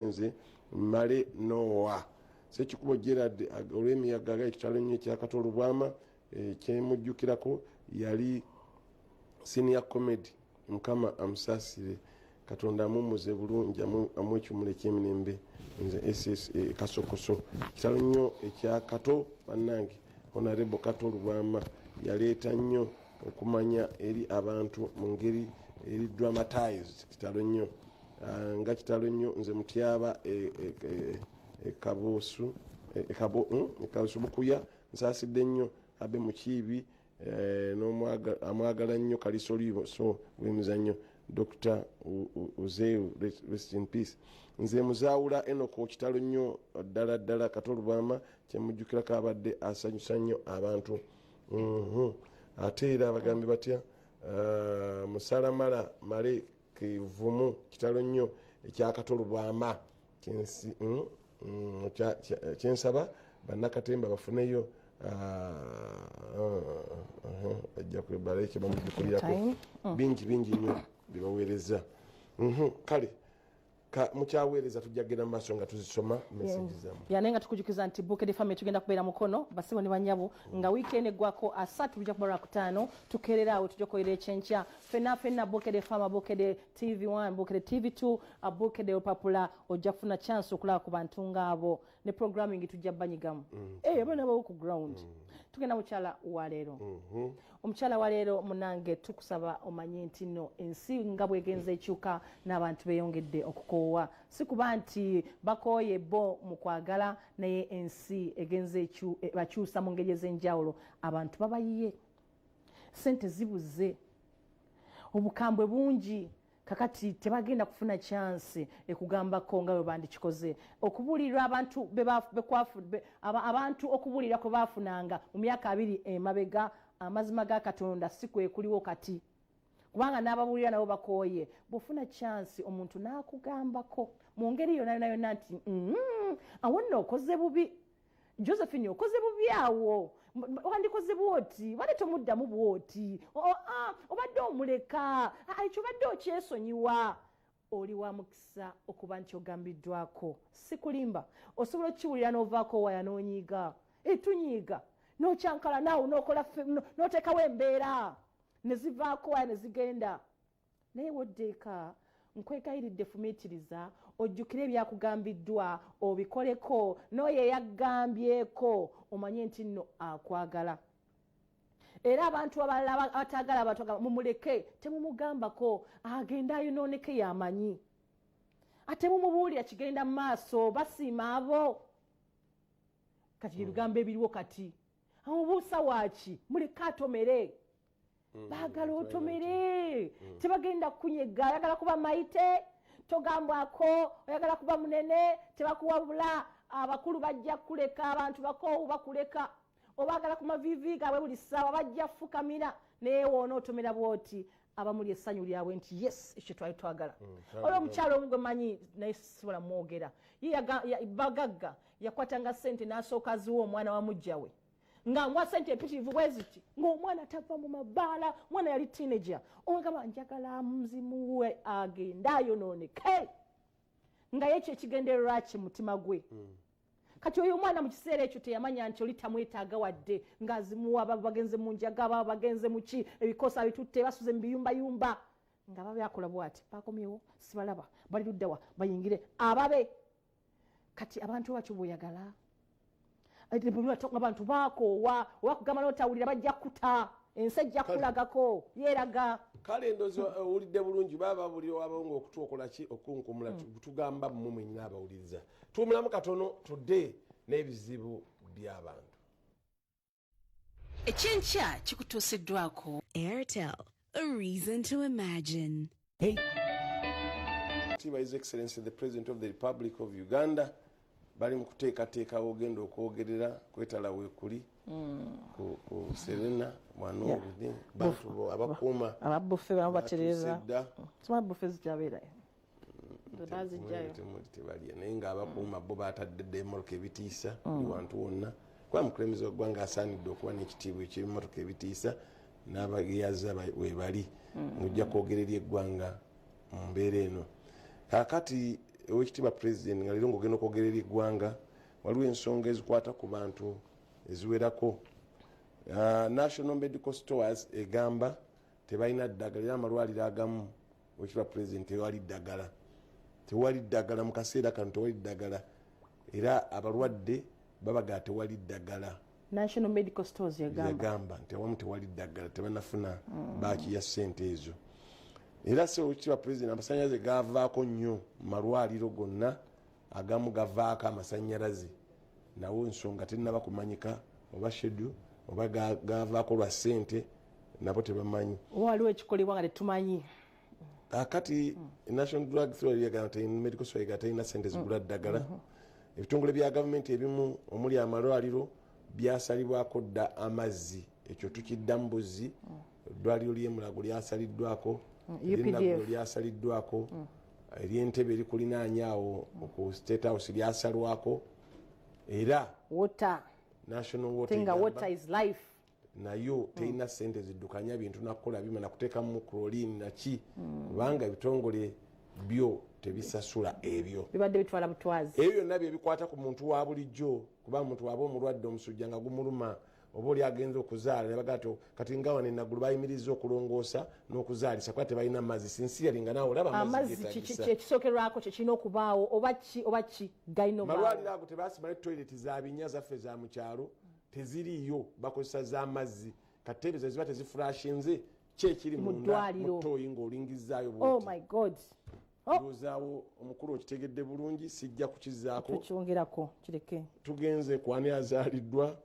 nze Male Noah Sekikubo Gerard olw'emiyaga ekitalo nnyo ekya Katolo Bwama kyemujjukirako yali senior comedy Mukama amusasire Katonda amumuze bulungi amwekimule ky'emirembe nze SS Kasokoso kitalo nnyo ekya Kato bannange Honorable Katolo Bwama yaleeta nnyo okumanya eri abantu mu ngeri eri dramatized kitalo nnyo nga kitalo nnyo nze mutyaba kabusu bukuya nsasidde nnyo abe mukiibi amwagala nnyo kalisolibo so wemuzannyo Dr. Uzeu rest in peace nze muzaawula enoko kitalo nnyo ddala Katolo Bwama kyemujjukirako abadde asanyusa nnyo abantu ate era abagambi batya musalamala male kivumu kitalo nnyo ekya Katolo Bwama kyensaba bannakatemba bafuneyo ajja kwebala ekyo bamujjukulirako bingi nnyo bibaweereza kale mukyaweereza tujja kugenda mu maaso nga tuzisoma message zamu yanenga tukujukiza nti Bukede family tugenda kubeera mukono basibo ne banyabo nga weekend eggwako asatu tujja kubeera ku 5 tukereraawo tujja kukoera ekyenkya fenna Bukede Farmer Bukede TV1 Bukede TV2 Bukede Opapula ojja kufuna chance okulaba ku bantu ng'abo ne programming tujja banyigamu abana bawo ku ground tugenda mukyala wa leero omukyala wa leero munange tukusaba omanye nti no ensi nga bwegenze ekyuka n'abantu beyongedde okukoowa si kuba nti bakooye bo mu kwagala naye ensi egenze bakyusa mu ngeri ez'enjawulo abantu babayiye sente zibuze obukambwe bungi kakati tebagenda kufuna chance ekugambako nga bwe bandikikoze okubulirwa abantu abantu okubulira ko bafunanga mu myaka 2 emabega amazima ga Katonda sikwe kuliwo kati kubanga n'ababulira nabo bakooye bofuna chance omuntu n'akugambako mu ngeri yonna nti awonna okoze bubi Josephine okoze bubi awo wandikoze bwoti wale tomuddamu bwoti obadde omuleka ekyo badde okyesonyiwa oli wa mukisa okuba nti ogambiddwako sikulimba osobola okiwulira n'ovaako waya n'onyiiga etunyiiga n'okyankala naawe n'okola n'oteekawo embeera ne zivaako waya ne zigenda naye woddeeka nkwegayiridde fumiitiriza ojjukire ebyakugambiddwa obikoleko n'oyo eyagambyeko omanye nti nno akwagala era abantu abalala abatagala abantu mumuleke temumugambako agenda ayonooneke yamanyi ate mumubuulira kigenda mu maaso basiima abo kati ebigambo ebiriwo kati amubuusa waaki muleke atomere bagala otomere tebagenda kunyega ayagala kuba maite togambwako oyagala kuba munene tebakuwabula abakulu bajja kuleka abantu bakoowu bakuleka obagala ku mavivi gaabwe buli ssaawa bajja fukamira naye woona otomera bwoti abamuli essanyu lyabwe nti yes ekyo twali twagala olwo omukyalo omugwe manyi naye sisobola mwogera bagagga yakwatanga ssente n'asooka ziwa omwana wa mujjawe nga ngwa sente epitivu bweziti ng'omwana tava mu mabaala mwana yali teenager ogamba njagala muzimu we agenda ayonooneke nga yekyo ekigendererwa ki mutima gwe kati oyo omwana mu kiseera ekyo teyamanya nti oli tamwetaaga wadde ng'azimuwa bagenze mu njaga baba bagenze mu ki ebikoosa bitutte basuze mu biyumbayumba nga babyakola bwati bakomyewo sibalaba bali luddawa bayingire ababe kati abantu bakyo bweyagala abantu bakoowa wakugamba n'otawulira bajja kuta ensi ejja kulagako yeeraga kale ndozi owulidde bulungi baba buli wabonga okutuokola ki okunkumula tugamba mmwe mwennyina abawuliriza tuwumulamu katono tudde n'ebizibu by'abantu ekyenkya kikutuusiddwako Airtel, a reason to imagine. Hey. His Excellency the President of the Republic of Uganda bali mu kuteekateekawo ogenda okwogerera kwetala weekuli ku Serena mwana obudde bantu abakuuma ababuffe bano batereza sima buffe zijabeera bazijjayo tebalya naye ng'abakuuma bo batadde demmotoka ebitiisa wantu wonna kuba mukulembeze waggwanga asaanidde okuba n'ekitiibwa eky'ebimotoka ebitiisa n'abageyaza webali mujja kwogerera eggwanga mu mbeera eno kakati owekitiibwa president nga leero ng'ogenda okwogerera eggwanga waliwo ensonga ezikwata ku bantu eziwerako. National Medical Stores egamba tebalina ddagala era amalwaliro agamu owekitiibwa president tewali ddagala mu kaseera kano tewali ddagala era abalwadde babagaa tewali ddagala. National Medical Stores yagamba nti awamu tewali ddagala tebanafuna baaki ya ssente ezo. Era se owekitiibwa president amasannyalaze gavaako nnyo mu malwaliro gonna, agamu gavaako amasannyalaze nawo ensonga tennaba kumanyika oba schedule oba gavaako lwa ssente nabo tebamanyi. Waliwo ekikolebwa nga tetumanyi. Kati National Drug Authority yagamba medical store yagamba terina ssente zigula ddagala. Ebitongole bya gavumenti ebimu omuli amalwaliro byasalibwako dda amazzi, ekyo tukiddamu buzzi. Eddwaliro ly'Emulago lyasaliddwako, ery'Ennaggulu lyasaliddwako, ery'Entebbe erikulinaanya awo ku State House lyasalwako, era National Water is life nayo terina ssente ziddukanya bintu nakukola bimana kuteekamu chlorine naki kubanga ebitongole byo tebisasula ebyo bibadde bitwala butwazi. Ebyo byonna bye bikwata ku muntu wa bulijjo, kuba muntu waba omulwadde omusujja nga gumuluma oba oli agenza okuzaala ne bagato kati nga wano Enaggulu bayimiriza okulongoosa n'okuzaalisa kuba tebalina amazzi sinsiyalinga nga naawe olaba amazzi kyekisookerwako kyekirina okubaawo oba ki galina obaawo. Malwaliro ago tebasimale toileti za binnya zaffe za mu kyalo teziriyo, bakozesa z'amazzi kati ezo ziba tezifurashinze kyekiri munda mu ttooyi ng'olingizaayo bwoti. Oh my God. Ndowoozawo omukulu okitegedde bulungi sijja kukizaako. Tukiongerako kireke. Tugenze ku ani azaaliddwa.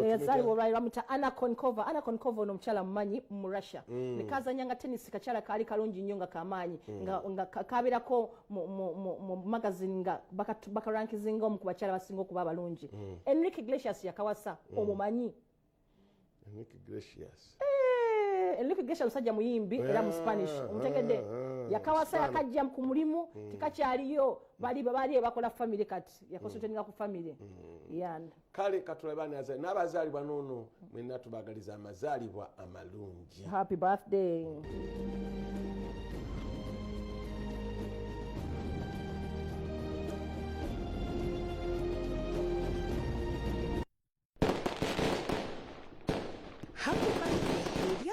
Yazaalibwa olwaliro bamuta Anna Konkova. Anna Konkova ono omukyala mumanyi mu Russia. Nekazanyanga tennis kakyala kaali kalungi nnyo nga kamaanyi nga kabeerako mu magazine nga bakarankizinga omu ku bakyala basinga okuba abalungi. Enrique Iglesias yakawasa omumanyi. Enrique Iglesias. Enrique Iglesias musajja muyimbi era mu Spanish omutegedde yakawasa yakajja ku mulimu tikakyaliyo bali bakola family kati yakonsentinga ku family yanda kale katulabane azali n'abazaalibwa noono mwenna tubagaliza amazaalibwa amalungi. Happy birthday.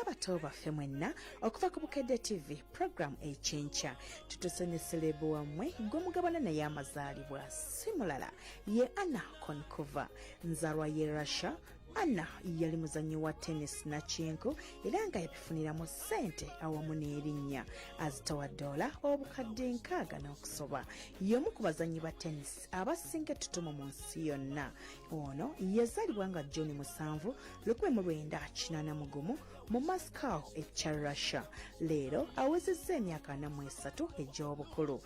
Abato baffe mwenna okuva ku Bukedde TV program ekyenkya tutusonye selebu wammwe gw'omugabana naye amazaalibwa si mulala ye Anna Konkova nzalwa ye Russia. Anna yali muzanyi wa tennis na kinku era nga yabifuniramu ssente awamu n'erinnya azitowa dola obukadde 6 n'okusoba. Y'omu ku bazanyi ba tennis abasinga ettutumu mu nsi yonna. Ono yazaalibwa nga Juni 7, 1981 mu Moscow ekya Russia. Leero awezezza emyaka 43 egy'obukulu.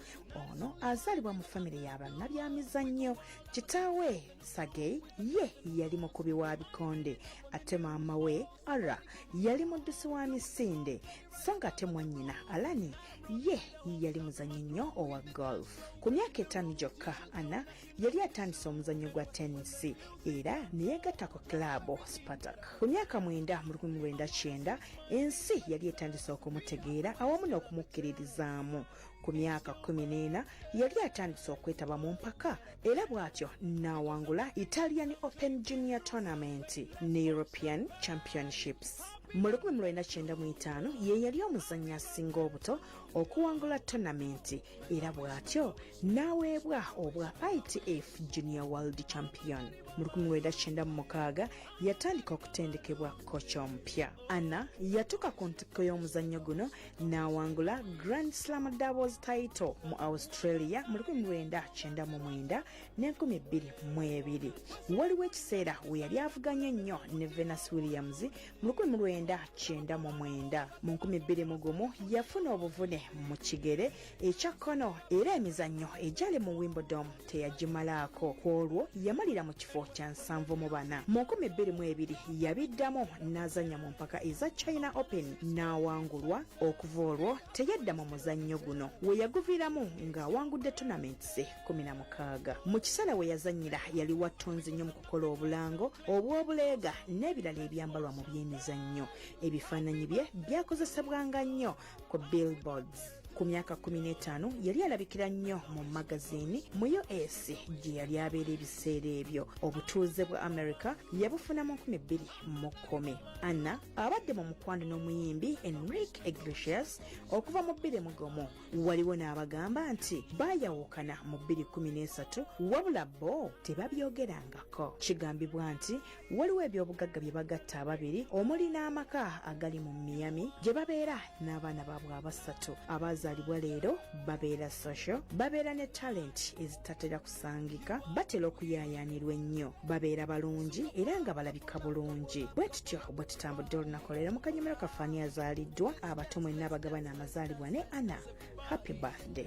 Ono azaalibwa mu famire y'abannabyamizannyo. Kitaawe Sergei ye yali mukubi wa bikonde ate maama we Ara yali muddusi wa misinde so nga ate mwannyina Alani ye yali muzannyi nnyo owa golf. Ku myaka 5 gyokka Anna yali atandise omuzannyo gwa tennis era neyegatta ku klabu Spartak. Ku myaka 9 mu 1999 ensi yali etandise okumutegeera awamu n'okumukkiririzaamu. Ku myaka 14 yali atandise okwetaba mu mpaka era bw'atyo n'awangula Italian Open Junior Tournament ne European Championships. Mu 1995 ye yali omuzannyi asinga obuto okuwangula tournament era bw'atyo n'aweebwa obwa ITF Junior World Champion. Mu 1996 yatandika okutendekebwa kocha omupya. Anna yatuuka ku ntikko y'omuzannyo guno n'awangula Grand Slam doubles title mu Australia mu 1999 ne 2002. Waliwo ekiseera we yali avuganye nnyo ne Venus Williams mu 1999. Mu 2001 yafuna obuvune mu kigere ekya kkono era emizannyo egyali mu Wimbledon teyagimalaako. Ku olwo yamalira mu kifo kya 7-4. Mu 2002 yabiddamu n'azannya mu mpaka eza China Open n'awangulwa. Okuva olwo teyadda mu muzannyo guno we yaguviiramu ng'awangudde tournaments 16. Mu kiseera we yazannyira yali wattunzi nnyo mu kukola obulango obw'obuleega n'ebirala ebyambalwa mu by'emizannyo. Ebifaananyi bye byakozesebwanga nnyo ku billboards. ku myaka 15 yali alabikira nnyo mu magazini mu US gye yali abeera ebiseera ebyo. Obutuuze bwa America yabufuna mu 2010. Anna abadde mu mukwano n'omuyimbi Enrique Iglesias okuva mu 2001. Waliwo n'abagamba nti baayawukana mu 2013 wabula bo tebabyogerangako. Kigambibwa nti waliwo ebyobugagga bye bagatta ababiri omuli n'amaka agali mu Miami gye babeera n'abaana baabwe abasatu. Abazaalibwa leero babeera social, babeera ne talent ezitatera kusangika, batera okuyaayaanirwa ennyo, babeera balungi era nga balabika bulungi. Bwe tutyo bwe tutambudde olunaku leero mu kanyomero kafaani azaaliddwa abato mwenna abagabana amazaalibwa ne Anna. Happy birthday.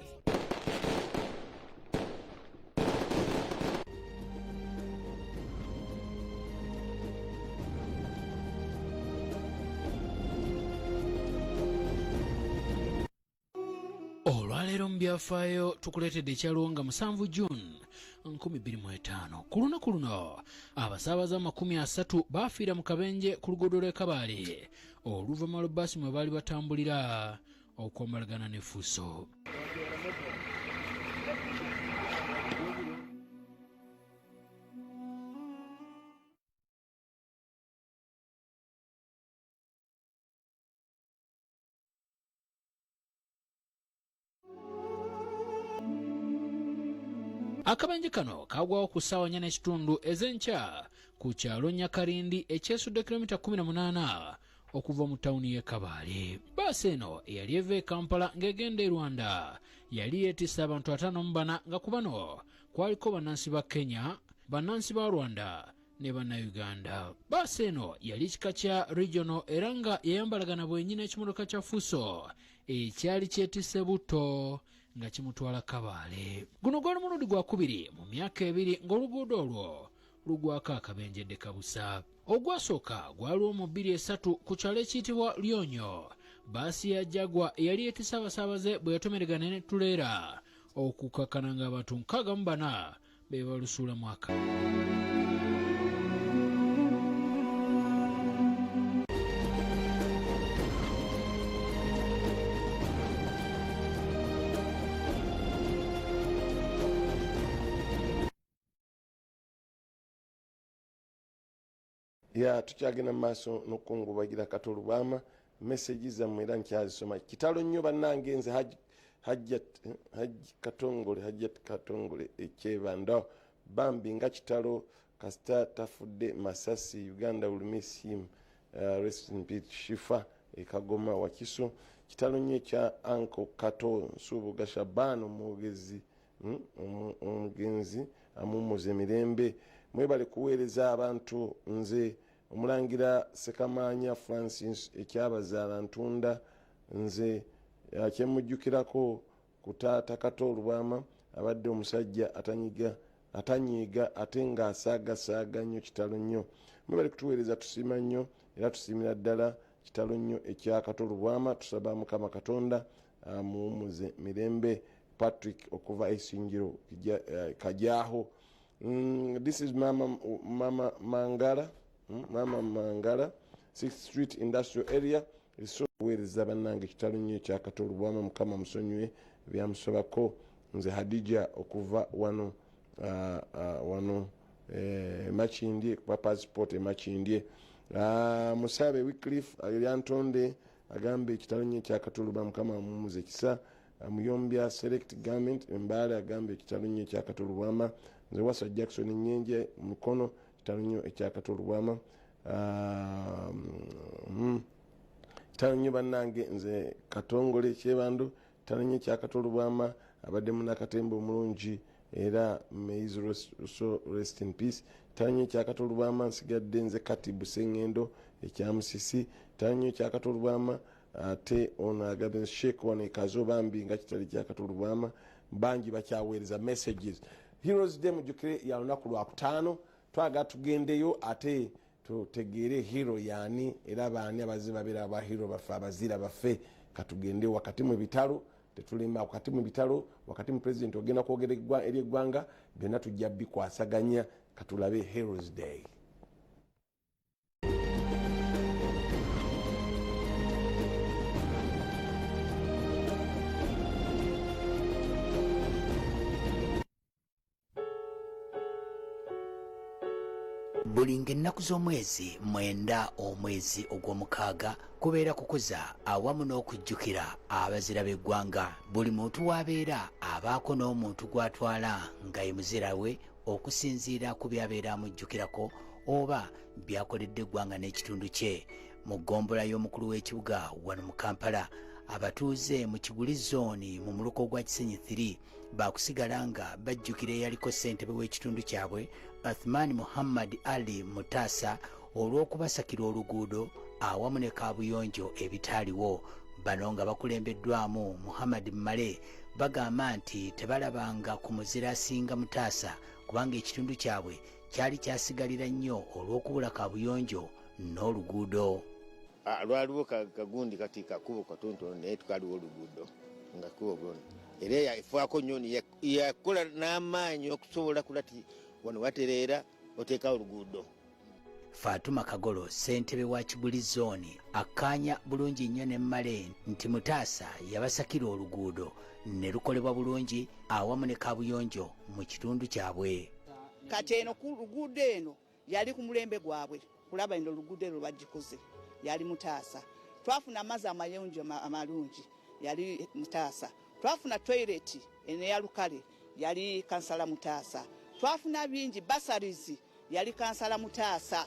Olwaleero mu byafaayo tukuleetedde ekyaliwo nga 7 June 2025. Ku lunaku luno abasaabaze 30 baafiira mu kabenje ku luguudo lw'e Kabale oluvannyuma lw'ebbaasi mwe baali batambulira okwambalagana ne Fuso. Akabenje kano kagwawo ku ssaawa 4:30 ez'enkya ku kyalo Nyakarindi ekyesudde kilomita 18 okuva mu tawuni y'e Kabale. Bbaasi eno eyali eva e Kampala ng'egenda e Rwanda yali yeetisse abantu 54 nga ku bano kwaliko bannansi ba Kenya, bannansi ba Rwanda ne bannayuganda. Bbaasi eno yali kika kya regional era nga yayambalagana bwennyini ekimotoka kya Fuso ekyali kyetisse buto nga kimutwala Kabale. Guno gwali mulundi gwa kubiri mu myaka 2 ng'oluguudo olwo lugwako akabenjedde kabusa. Ogwasooka gwaliwo mu 2003 ku kyalo ekiyitibwa Lyonyo. Bbaasi ya Jagwa eyali yeetisse abasaabaze bwe yatomeregana ne tuleera okukkakkana ng'abantu 64 be balusuula mwaka. ya tukyagenda maaso n'okukungubagira Katolu Bwama message zammwe era nkyazisoma. Kitalo nnyo bannange nze Hajjat Katongole ekyebando bambi nga kitalo kasita tafudde Masasi Uganda will miss him, rest in peace Shifa Kagoma Wakiso. Kitalo nnyo kya Uncle Kato Nsubuga Shabano omugenzi amumuze mirembe. Mwebale kuweereza abantu. Nze omulangira Sekamanya Francis ekyabazaala Ntunda. Nze kyemujjukirako ku taata Katolu Bwama abadde omusajja atanyiiga ate ng'asaagasaaga nnyo kitalo nnyo. Mwebale kutuweereza tusiima nnyo era tusiimira ddala kitalo nnyo ekya Katolu Bwama. Tusaba Mukama Katonda amuwumuze mirembe. Patrick okuva Esinjiro Kajaaho. This is Mama Mangala, Mama Mangala, 6th Street Industrial Area. So weereza bannange kitalo nnyo ekya Katolu Bwama Mukama musonyiwe byamusobako. Nze Hadija okuva wano Makindye kwa passport Makindye. Musabe Wycliffe Alyantonde agambe kitalo nnyo ekya Katolu Bwama Mukama amumuze kisa. Muyombya Select Government Mbale agambe kitalo nnyo ekya Katolu Bwama. Nze Wasa Jackson Nyenje Mukono kitalo nnyo ekya Katolu Bwama. Kitalo nnyo bannange nze Katongole Kyebando kitalo nnyo ekya Katolu Bwama abadde munakatembo omulungi era may his so rest in peace. Kitalo nnyo ekya Katolu Bwama nsigadde nze Kati Busengendo ekya Musisi. Kitalo nnyo ekya Katolu Bwama ate ono agabye Sheikh wano ekazo bambi nga kitali kya Katolu Bwama bangi bakyaweereza messages. Heroes Day mujukire ya lunaku lwa 5 twaga tugendeyo ate tutegeere hero yani era baani abaziba babeera ba hero baffe abazira baffe. Katugende wakati mu bitalo tetulimba wakati mu bitalo wakati mu president ogenda kwogeregwa eri eggwanga byonna tujja bikwasaganya. Katulabe Heroes Day. buli ng'ennaku z'omwezi 9 omwezi ogw'omukaaga kubeera kukuza awamu n'okujjukira abazira b'eggwanga. Buli muntu w'abeera abaako n'omuntu gw'atwala nga ye muzira we okusinziira ku by'abeera amujjukirako oba byakoledde eggwanga n'ekitundu kye. Mu ggombolola y'omukulu w'ekibuga wano mu Kampala, abatuuze mu Kiguli zooni mu muluko gwa Kisenyi 3 baakusigala nga bajjukira eyaliko ssentebe w'ekitundu kyabwe Athman Muhammad Ali Mutasa olw'okubasakira oluguudo awamu ne kaabuyonjo ebitaaliwo. Bano nga bakulembeddwamu Muhammad Male bagamba nti tebalabanga ku muzira asinga Mutasa kubanga ekitundu kyabwe kyali kyasigalira nnyo olw'okubula kaabuyonjo n'oluguudo. Lwaliwo kagundi kati kakubo katontono naye tukaliwo oluguudo nga kubo bwona era yafaako nnyo yakola n'amaanyi okusobola kulati wano watereera oteekawo oluguudo. Fatuma Kagolo ssentebe wa Kiguli zooni akkaanya bulungi nnyo ne Male nti Mutasa yabasakira oluguudo ne lukolebwa bulungi awamu ne kaabuyonjo mu kitundu kyabwe. Kati eno ku luguudo eno yali ku mulembe gwabwe kulaba eno oluguudo eno lwagikoze yali Mutasa. Twafuna amazzi amayonjo amalungi yali Mutasa. Twafuna toilet eno ya Lukale yali kansala Mutasa. Twafuna bingi basarizi yali kansala Mutasa.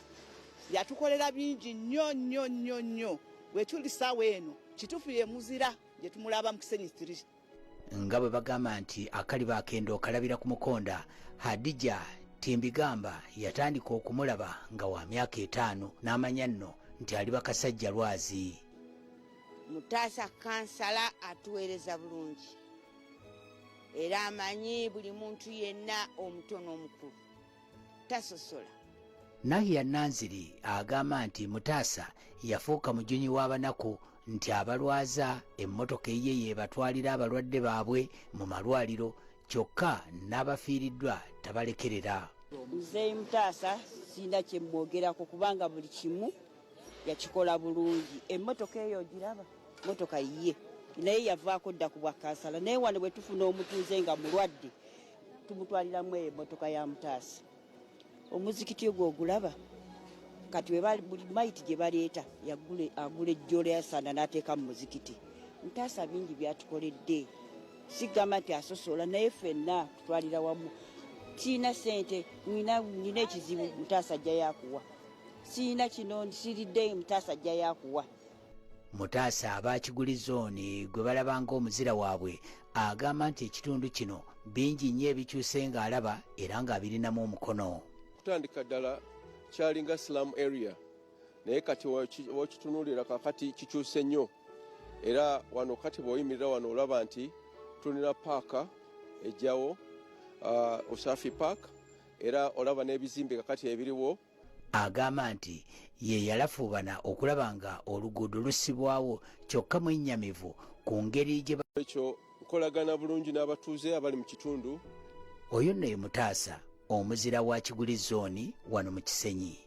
Yatukolera bingi nnyo wetuli ssaawa eno kituufu ye muzira gye tumulaba mu Kisenyi 3. Nga bwe bagamba nti akaliba akendo okalabira ku mukonda, Hadija Timbigamba yatandika okumulaba nga wa myaka 5 n'amanya nno nti ali bakasajja lwazi. Mutasa kansala atuweereza bulungi era amanyi buli muntu yenna omuto n'omukulu tasosola. Nahiya Nanziri agamba nti Mutasa yafuuka mujunyi w'abanaku nti abalwaza emmotoka ye yebatwalira abalwadde baabwe mu malwaliro kyokka n'abafiiriddwa tabalekerera. Muzeeyi Mutasa sina kye mwogerako kubanga buli kimu yakikola bulungi. Emmotoka eyo ogiraba mmotoka ye naye yavaako dda ku bwa kansala naye wano bwe tufuna omutuuze nga mulwadde tumutwaliramu emmotoka ya Mutasa. Omuzikiti ogwo ogulaba kati buli mayiti gye baleeta agula ejjoola yasana n'ateeka mu muzikiti. Mutasa bingi byatukoledde sigamba nti asosola naye ffenna tutwalira wamu. Siina ssente nina ekizibu Mutasa ajja yakuwa, siina kino siridde Mutasa ajja yakuwa. Mutasa aba Kiguli zooni gwe balabanga omuzira waabwe agamba nti ekitundu kino bingi nnyo ebikyuse ng'alaba era ng'abirinamu omukono. Kutandika ddala kyalinga slum area naye kati wakitunuulira kakati kikyuse nnyo era wano kati bw'oyimirira wano olaba nti tulina paaka ejjawo Usafi Park era olaba n'ebizimbe kakati ebiriwo. Agamba nti ye yalafuubana okulaba nga oluguudo lussibwawo kyokka mwennyamivu ku ngeri gye ekyo nkolagana bulungi n'abatuuze abali mu kitundu. Oyo nno ye Mutasa omuzira wa Kiguli zooni wano mu Kisenyi.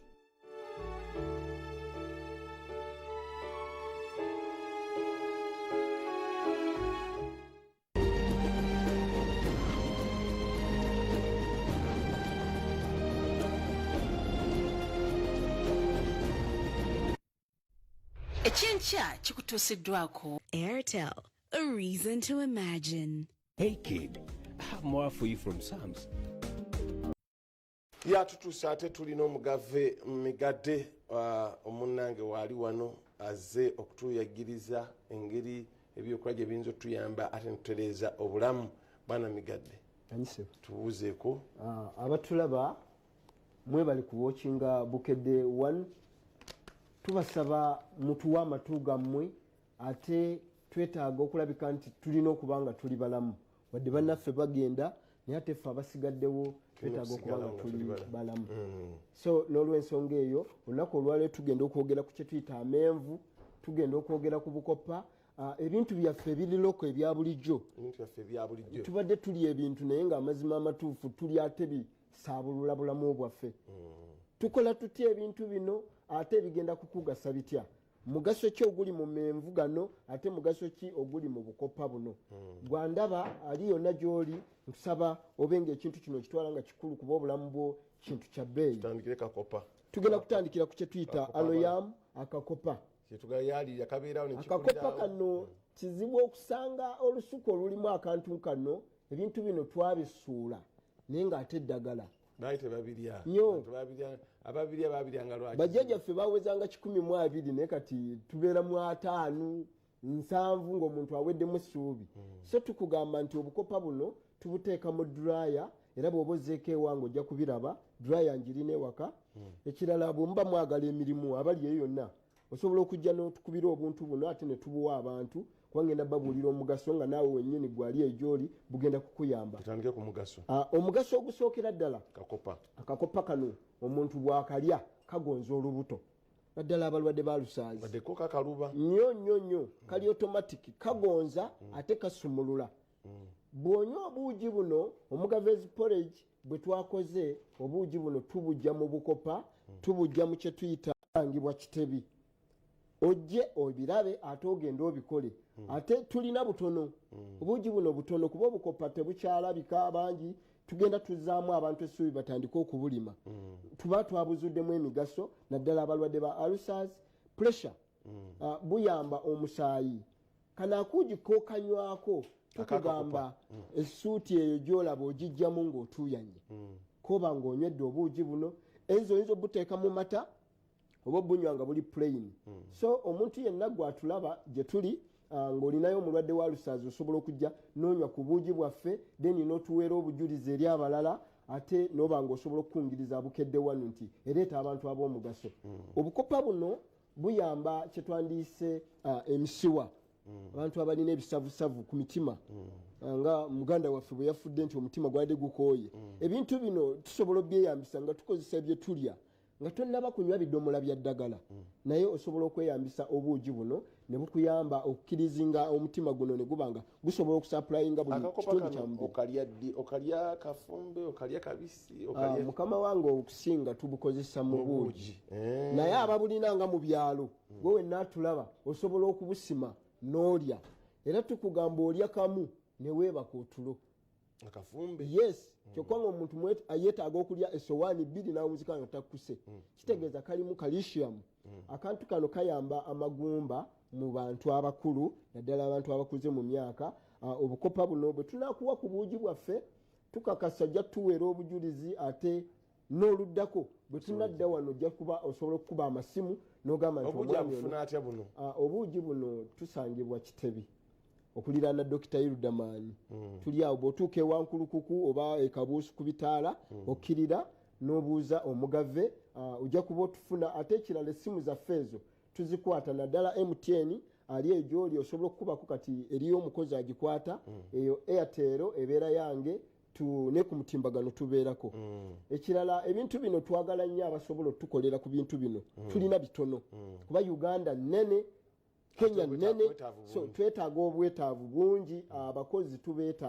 Ekyenkya kikutuusiddwako Airtel, a reason to imagine. Hey kid, I have more for you from Sam's. Yatutuusa ate tulina omugave migadde omunnange waali wano azze okutuyagiriza engeri ebyokola gye biyinza otuyamba ate netutereeza obulamu. Bwana Migadde tubuuzeeko abatulaba mwebali ku watchinga Bukedde 1 tubasaba mutuwa amatu gammwe ate twetaaga okulabika nti tulina okubanga tuli balamu wadde bannaffe bagenda naye ate ffe abasigaddewo twetaaga okubanga tuli balamu. So n'olw'ensonga eyo olunaku olwaleero tugenda okwogera ku kye tuyita amenvu, tugenda okwogera ku bukopa, ebintu byaffe ebiriroko ebya bulijjo. Tubadde tulya ebintu naye ng'amazima amatuufu tuli ate bisaabulula bulamu bwaffe. Tukola tutya ebintu bino ate bigenda kukugasa bitya? mugaso ki oguli mu menvu gano ate mugaso ki oguli mu bukopa buno gwandaba ali yonna gy'oli nkusaba obenga ekintu kino kitwala nga kikulu kuba obulamu bwo kintu kya bbeeyi tugenda kutandikira ku kye tuyita aloyamu akakopa akakopa kano kizibu okusanga olusuku olulimu akantu kano ebintu bino twabisuula naye ng'ate eddagala nyo bajjajjaffe bawezanga 12 naye kati tubeera mu 5 7 ng'omuntu aweddemu essuubi so tukugamba nti obukopa buno tubuteeka mu draya era bw'oba ozzeeko ewange ojja kubiraba draya njirina ewaka ekirala bwemuba mwagala emirimu abali eyo yonna osobola okujja n'otukubira obuntu buno ate ne tubuwa abantu kuba ngenda babuulira omugaso nga naawe wennyini gwali egyoli bugenda kukuyamba omugaso ogusookera ddala akakopa kano omuntu bw'akalya kagonza olubuto naddala abalwadde balusaazi nnyo kali otomatiki kagonza ate kasumulula bw'onywa obuugi buno omugavezi porage bwe twakoze obuugi buno tubujja mu bukopa tubujja mu kye tuyita angibwa kitebi ojje obirabe ate ogenda obikole ate tulina butono obuugi buno butono kuba obukopa tebukyalabika bangi tugenda tuzaamu abantu essuubi batandika okubulima tuba twabuzuddemu emigaso naddala abalwadde ba ulcers pressure buyamba omusaayi kana akuugi kokanywako tukugamba essuuti eyo gyolaba ogijjamu ng'otuuyanye koba ng'onywedde obuugi buno enzo oyinza obuteeka mu mata oba obunywa nga buli plain so omuntu yenna gwatulaba gye tuli ng'olinayo omulwadde wa lusaazi osobola okujja n'onywa ku buugi bwaffe then n'otuweera obujulizi eri abalala ate n'oba ng'osobola okukungiriza bukedde wano nti ereeta abantu ab'omugaso obukopa buno buyamba kye twandiise emisiwa abantu abalina ebisavusavu ku mitima nga muganda waffe bwe yafudde nti omutima gwali gukooye ebintu bino tusobola obyeyambisa nga tukozesa bye tulya nga tonnaba kunywa bidomola bya ddagala naye osobola okweyambisa obuugi buno ne bukuyamba okukkirizinga omutima guno ne guba nga gusobola okusaplayinga buli kitundu kya mubiri okalya kafumbe okalya kabisi mukama wange okusinga tubukozesa mu buugi naye ababulina nga mu byalo gwe wenna atulaba osobola okubusima n'olya era tukugamba olya kamu ne weebaka otulo akafumbe yes kyokka ng'omuntu yeetaaga okulya esowaani 2 n'awunzika nga takkuse kitegeeza kalimu calcium akantu kano kayamba amagumba mu bantu abakulu naddala abantu abakuze mu myaka obukopa buno bwe tunakuwa ku buugi bwaffe tukakasa jja tuweera obujulizi ate n'oluddako bwe tunadda wano ojja kuba osobola okukuba amasimu n'ogamba nti obuugi buno tusangibwa Kitebi okuliraana Dr. Irudamani tuli awo bw'otuuka ewankulukuku oba ekabuusu ku bitaala okkirira n'obuuza omugave ojja kuba otufuna ate ekirala essimu zaffe ezo tuzikwata naddala MTN ali egyoli osobola okukubako kati eriyo omukozi agikwata eyo Airtel ebeera yange ne ku mutimbagano tubeerako ekirala ebintu bino twagala nnyo abasobola otukolera ku bintu bino tulina bitono kuba Uganda nnene Kenya nnene so twetaaga obwetaavu bungi abakozi tubeetaaga